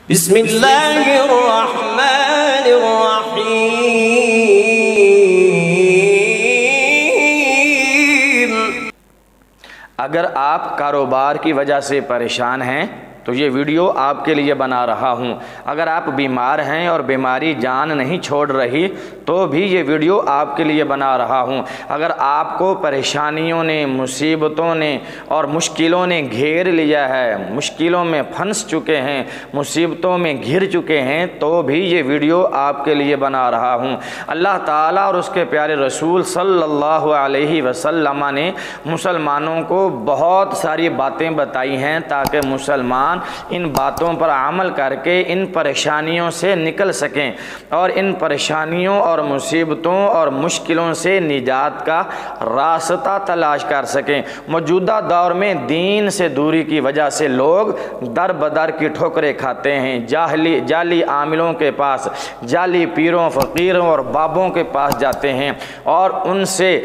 بسم اللہ الرحمن الرحیم۔ اگر آپ کاروبار کی وجہ سے پریشان ہیں تو یہ ویڈیو آپ کے لیے بنا رہا ہوں۔ اگر آپ بیمار ہیں اور بیماری جان نہیں چھوڑ رہی تو بھی یہ ویڈیو آپ کے لیے بنا رہا ہوں۔ اگر آپ کو پریشانیوں نے، مصیبتوں نے اور مشکلوں نے گھیر لیا ہے، مشکلوں میں پھنس چکے ہیں، مصیبتوں میں گھر چکے ہیں تو بھی یہ ویڈیو آپ کے لیے بنا رہا ہوں۔ اللہ تعالیٰ اور اس کے پیارے رسول صلی اللہ علیہ وسلم نے مسلمانوں کو بہت ساری باتیں بتائی ہیں تاکہ مسلمان ان باتوں پر عمل کر کے ان پریشانیوں سے نکل سکیں اور ان پریشانیوں اور مصیبتوں اور مشکلوں سے نجات کا راستہ تلاش کر سکیں۔ موجودہ دور میں دین سے دوری کی وجہ سے لوگ در بدر کی ٹھوکریں کھاتے ہیں، جعلی عاملوں کے پاس، جعلی پیروں، فقیروں اور بابوں کے پاس جاتے ہیں اور ان سے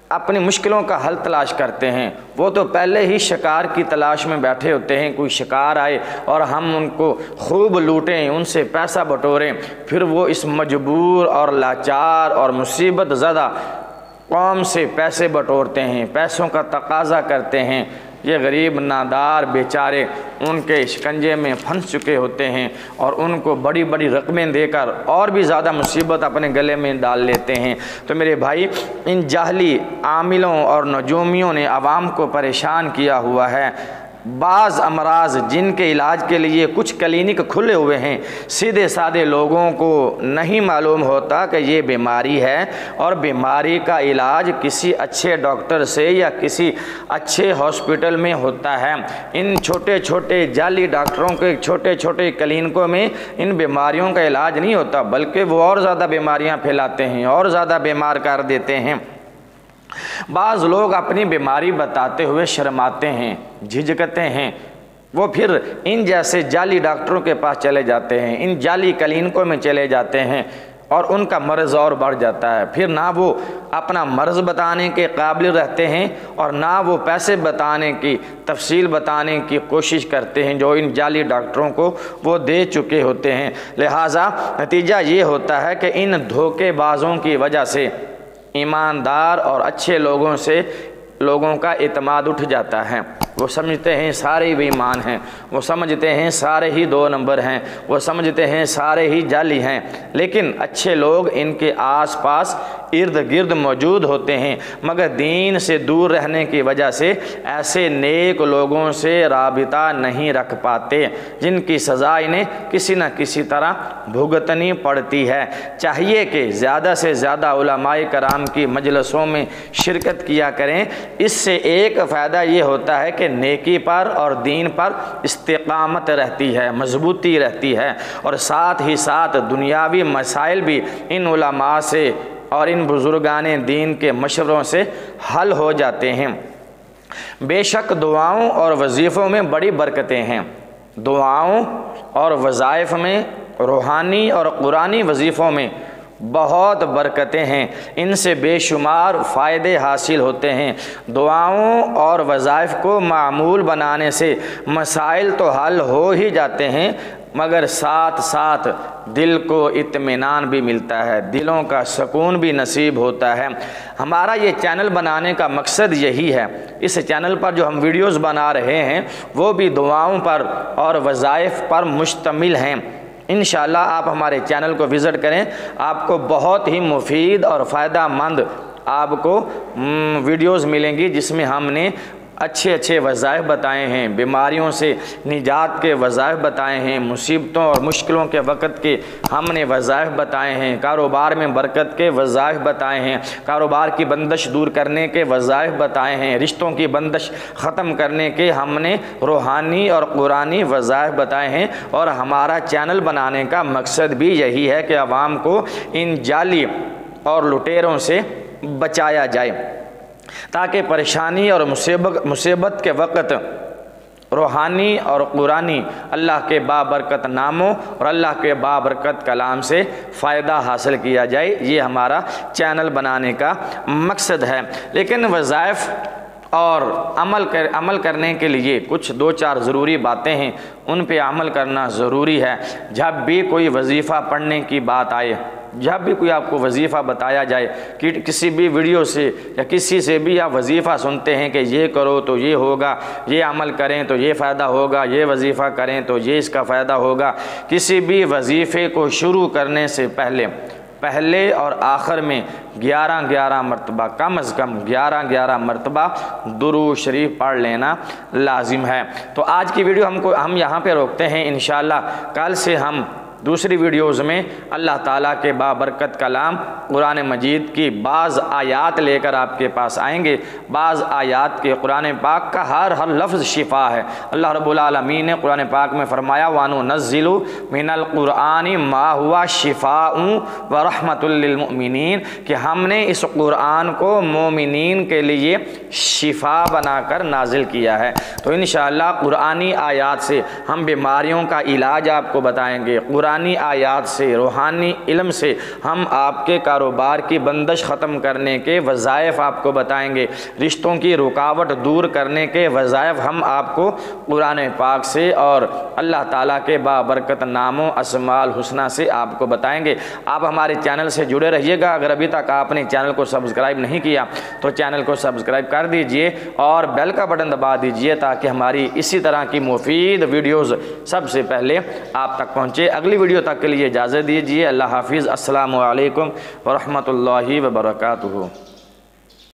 اپنی مشکلوں کا حل تلاش کرتے ہیں۔ وہ تو پہلے ہی شکار کی تلاش میں بیٹھے ہوتے ہیں، کوئی شکار آئے اور ہم ان کو خوب لوٹیں، ان سے پیسہ بٹوریں، پھر وہ اس مجبور اور لاچار اور مصیبت زدہ قوم سے پیسے بٹورتے ہیں، پیسوں کا تقاضا کرتے ہیں۔ یہ غریب نادار بیچارے ان کے شکنجے میں پھنس چکے ہوتے ہیں اور ان کو بڑی بڑی رقمیں دے کر اور بھی زیادہ مصیبت اپنے گلے میں ڈال لیتے ہیں۔ تو میرے بھائی، ان جاہلی عاملوں اور نجومیوں نے عوام کو پریشان کیا ہوا ہے۔ بعض امراض جن کے علاج کے لیے کچھ کلینک کھلے ہوئے ہیں، سیدھے سادے لوگوں کو نہیں معلوم ہوتا کہ یہ بیماری ہے اور بیماری کا علاج کسی اچھے ڈاکٹر سے یا کسی اچھے ہاسپٹل میں ہوتا ہے۔ ان چھوٹے چھوٹے جعلی ڈاکٹروں کے چھوٹے چھوٹے کلینکوں میں ان بیماریوں کا علاج نہیں ہوتا، بلکہ وہ اور زیادہ بیماریاں پھیلاتے ہیں اور زیادہ بیمار کر دیتے ہیں۔ بعض لوگ اپنی بیماری بتاتے ہوئے شرماتے ہیں، جھجکتے ہیں، وہ پھر ان جیسے جعلی ڈاکٹروں کے پاس چلے جاتے ہیں، ان جعلی کلینکوں میں چلے جاتے ہیں اور ان کا مرض اور بڑھ جاتا ہے۔ پھر نہ وہ اپنا مرض بتانے کے قابل رہتے ہیں اور نہ وہ پیسے بتانے کی، تفصیل بتانے کی کوشش کرتے ہیں جو ان جعلی ڈاکٹروں کو وہ دے چکے ہوتے ہیں۔ لہٰذا نتیجہ یہ ہوتا ہے کہ ان دھوکے بازوں کی وجہ سے ایماندار اور اچھے لوگوں کا اعتماد اٹھ جاتا ہے۔ وہ سمجھتے ہیں سارے بے ایمان ہیں، وہ سمجھتے ہیں سارے ہی دو نمبر ہیں، وہ سمجھتے ہیں سارے ہی جعلی ہیں، لیکن اچھے لوگ ان کے آس پاس ارد گرد موجود ہوتے ہیں، مگر دین سے دور رہنے کی وجہ سے ایسے نیک لوگوں سے رابطہ نہیں رکھ پاتے، جن کی سزا انہیں کسی نہ کسی طرح بھگتنی پڑتی ہے۔ چاہیے کہ زیادہ سے زیادہ علماء کرام کی مجلسوں میں شرکت کیا کریں۔ اس سے ایک فائدہ یہ ہوتا ہے کہ نیکی پر اور دین پر استقامت رہتی ہے، مضبوطی رہتی ہے، اور ساتھ ہی ساتھ دنیاوی مسائل بھی ان علماء سے اور ان بزرگان دین کے مشوروں سے حل ہو جاتے ہیں۔ بے شک دعاؤں اور وظیفوں میں بڑی برکتیں ہیں۔ دعاؤں اور وظائف میں، روحانی اور قرآنی وظیفوں میں بہت برکتیں ہیں، ان سے بے شمار فائدے حاصل ہوتے ہیں۔ دعاؤں اور وظائف کو معمول بنانے سے مسائل تو حل ہو ہی جاتے ہیں، مگر ساتھ ساتھ دل کو اطمینان بھی ملتا ہے، دلوں کا سکون بھی نصیب ہوتا ہے۔ ہمارا یہ چینل بنانے کا مقصد یہی ہے۔ اس چینل پر جو ہم ویڈیوز بنا رہے ہیں وہ بھی دعاؤں پر اور وظائف پر مشتمل ہیں۔ انشاءاللہ آپ ہمارے چینل کو وزٹ کریں، آپ کو بہت ہی مفید اور فائدہ مند آپ کو ویڈیوز ملیں گی، جس میں ہم نے اچھے وظائف بتائے ہیں، بیماریوں سے نجات کے وظائف بتائے ہیں، مصیبتوں اور مشکلوں کے وقت کے ہم نے وظائف بتائے ہیں، کاروبار میں برکت کے وظائف بتائے ہیں، کاروبار کی بندش دور کرنے کے وظائف بتائے ہیں، رشتوں کی بندش ختم کرنے کے ہم نے روحانی اور قرآنی وظائف بتائے ہیں۔ اور ہمارا چینل بنانے کا مقصد بھی یہی ہے کہ عوام کو ان جعلی اور لٹیروں سے بچایا جائے، تاکہ پریشانی اور مصیبت کے وقت روحانی اور قرآنی اللہ کے بابرکت ناموں اور اللہ کے بابرکت کلام سے فائدہ حاصل کیا جائے۔ یہ ہمارا چینل بنانے کا مقصد ہے۔ لیکن وظائف اور عمل کرنے کے لیے کچھ 2-4 ضروری باتیں ہیں، ان پہ عمل کرنا ضروری ہے۔ جب بھی کوئی وظیفہ پڑھنے کی بات آئے، جب بھی کوئی آپ کو وظیفہ بتایا جائے کہ کسی بھی ویڈیو سے یا کسی سے بھی آپ وظیفہ سنتے ہیں کہ یہ کرو تو یہ ہوگا، یہ عمل کریں تو یہ فائدہ ہوگا، یہ وظیفہ کریں تو یہ اس کا فائدہ ہوگا، کسی بھی وظیفے کو شروع کرنے سے پہلے اور آخر میں 11 مرتبہ، کم از کم 11 مرتبہ درود شریف پڑھ لینا لازم ہے۔ تو آج کی ویڈیو ہم یہاں پہ روکتے ہیں، انشاءاللہ کل سے ہم دوسری ویڈیوز میں اللہ تعالیٰ کے بابرکت کلام قرآن مجید کی بعض آیات لے کر آپ کے پاس آئیں گے۔ بعض آیات کے قرآن پاک کا ہر لفظ شفا ہے۔ اللہ رب العالمین نے قرآن پاک میں فرمایا وَنُنَزِّلُ مِنَ الْقُرْآنِ مَا هُوَ شِفَاءٌ وَرَحْمَةٌ لِّلْمُؤْمِنِينَ کہ ہم نے اس قرآن کو مومنین کے لیے شفا بنا کر نازل کیا ہے۔ تو انشاءاللہ قرآنی آیات سے ہم بیماریوں کا علاج آپ کو بتائیں گے، قرآنی آیات سے، روحانی علم سے ہم آپ کے کاروبار کی بندش ختم کرنے کے وظائف آپ کو بتائیں گے، رشتوں کی رکاوٹ دور کرنے کے وظائف ہم آپ کو قرآن پاک سے اور اللہ تعالیٰ کے بابرکت ناموں اسماء الحسنہ سے آپ کو بتائیں گے۔ آپ ہمارے چینل سے جڑے رہیے گا۔ اگر ابھی تک آپ نے چینل کو سبسکرائب نہیں کیا تو چینل کو سبسکرائب کر دیجئے اور بیل کا بٹن دبا دیجئے تاکہ ہماری اسی طرح کی مفید ویڈیوز سب سے پہلے آپ تک پہنچے۔ اگلی ویڈیو تک کے لیے اجازت دیجیے۔ اللہ حافظ۔ السلام علیکم ورحمۃ اللہ وبرکاتہ۔